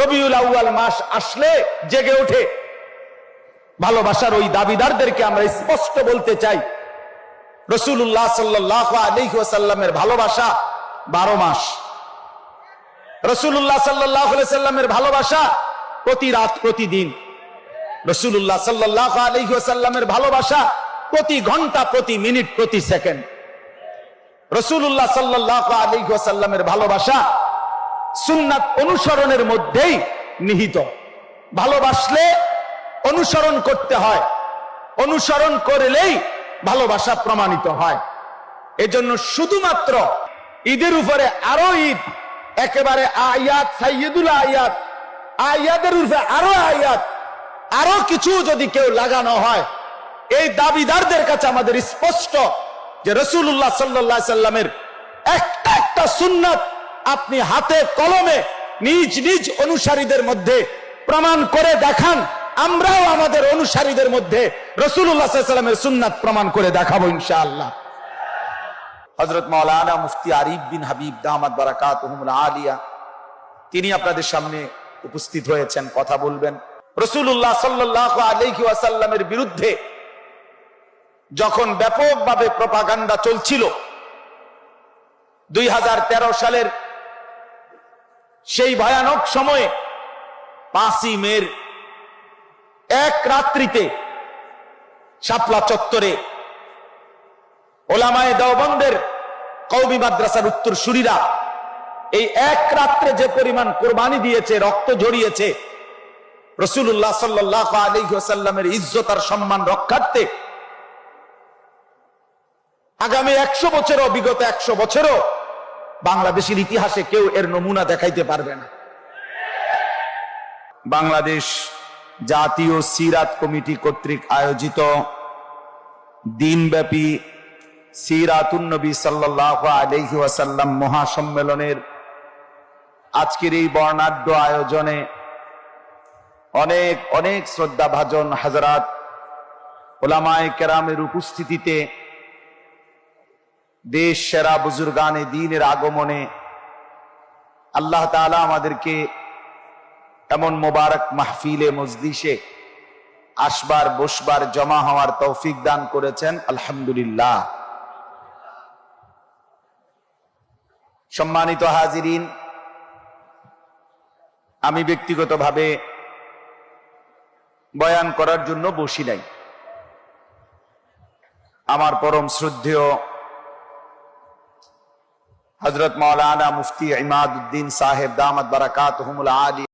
রবিউল আউয়াল মাস আসলে জেগে ওঠে। ভালোবাসার ওই দাবিদারদেরকে আমরা স্পষ্ট বলতে চাই, রাসূলুল্লাহ সাল্লাল্লাহু আলাইহি ওয়াসাল্লামের ভালোবাসা 12 মাস। রাসূলুল্লাহ সাল্লাল্লাহু আলাইহি ওয়াসাল্লামের ভালোবাসা প্রতি রাত প্রতিদিন। রাসূলুল্লাহ সাল্লাল্লাহু আলাইহি ওয়াসাল্লামের ভালোবাসা প্রতি ঘন্টা প্রতি মিনিট প্রতি সেকেন্ড। রাসূলুল্লাহ সাল্লাল্লাহু আলাইহি ওয়াসাল্লামের ভালোবাসা সুন্নাত অনুসরণের মধ্যেই নিহিত। ভালোবাসলে অনুসরণ করতে হয়, অনুসরণ করলেই ভালোবাসা প্রমাণিত হয়। এজন্য শুধুমাত্র ঈদের উপরে আরো ঈদ, একেবারে আয়াত সাইয়্যিদুল আয়াত, আয়াতের উপরে আরো আয়াত, আরো কিছু যদি কেউ লাগানো হয়, এই দাবিদারদের কাছে আমাদের স্পষ্ট যে রাসূলুল্লাহ সাল্লাল্লাহু আলাইহি সাল্লামের একটা একটা সুন্নাত আপনি হাতে কলমে নিজ নিজ অনুসারীদের মধ্যে প্রমাণ করে দেখান, আমরাও আমাদের অনুসারীদের মধ্যে রাসূলুল্লাহ সাল্লাল্লাহু আলাইহি সাল্লামের সুন্নাত প্রমাণ করে দেখাবো ইনশাআল্লাহ। হযরত মাওলানা মুফতি আরিফ বিন হাবিব দামাত বারাকাতুহুমুল আলিয়া তিনি আপনাদের সামনে উপস্থিত হয়েছেন, কথা বলবেন। রাসূলুল্লাহ সাল্লাল্লাহু আলাইহি ওয়াসাল্লামের বিরুদ্ধে যখন ব্যাপকভাবে প্রপাগান্ডা চলছিল, 2013 সালের সেই ভয়ানক সময়ে 5ই মের এক রাত্রিতে শাপলা চত্বরে ওলামায়ে দেওবন্দের কওমি মাদ্রাসার উত্তরসূরিরা এই এক রাত্রে যে পরিমাণ কোরবানি দিয়েছে, রক্ত ঝরিয়েছে, রাসূলুল্লাহ সাল্লাল্লাহু আলাইহি ওয়াসাল্লামের ইজ্জত আর সম্মান রক্ষার্থে আগামী 100 বছরও, বিগত 100 বছরও বাংলাদেশের ইতিহাসে কেউ এর নমুনা দেখাইতে পারবে না। বাংলাদেশ জাতীয় সিরাত কমিটি কর্তৃক আয়োজিত দিনব্যাপী সিরাতুন নবী সাল্লাল্লাহু আলাইহি ওয়াসাল্লাম মহাসম্মেলনের আজকের এই বর্ণাঢ্য আয়োজনে অনেক অনেক শ্রদ্ধাভাজন হাজরাত ওলামায়ে কেরামের উপস্থিতিতে দেশ সেরা বুজুর্গানে দ্বীনের আগমনে আল্লাহ তাআলা আমাদেরকে এমন মোবারক মাহফিলে মজলিসে আসবার, বসবার, জমা হওয়ার তৌফিক দান করেছেন, আলহামদুলিল্লাহ। সম্মানিত হাজিরিন, আমি ব্যক্তিগতভাবে বয়ান করার জন্য বসি নাই। আমার পরম শ্রদ্ধেয় হযরত মাওলানা মুফতি ইমাদউদ্দিন সাহেব দামাত বারাকাতুহুমুল আলিয়া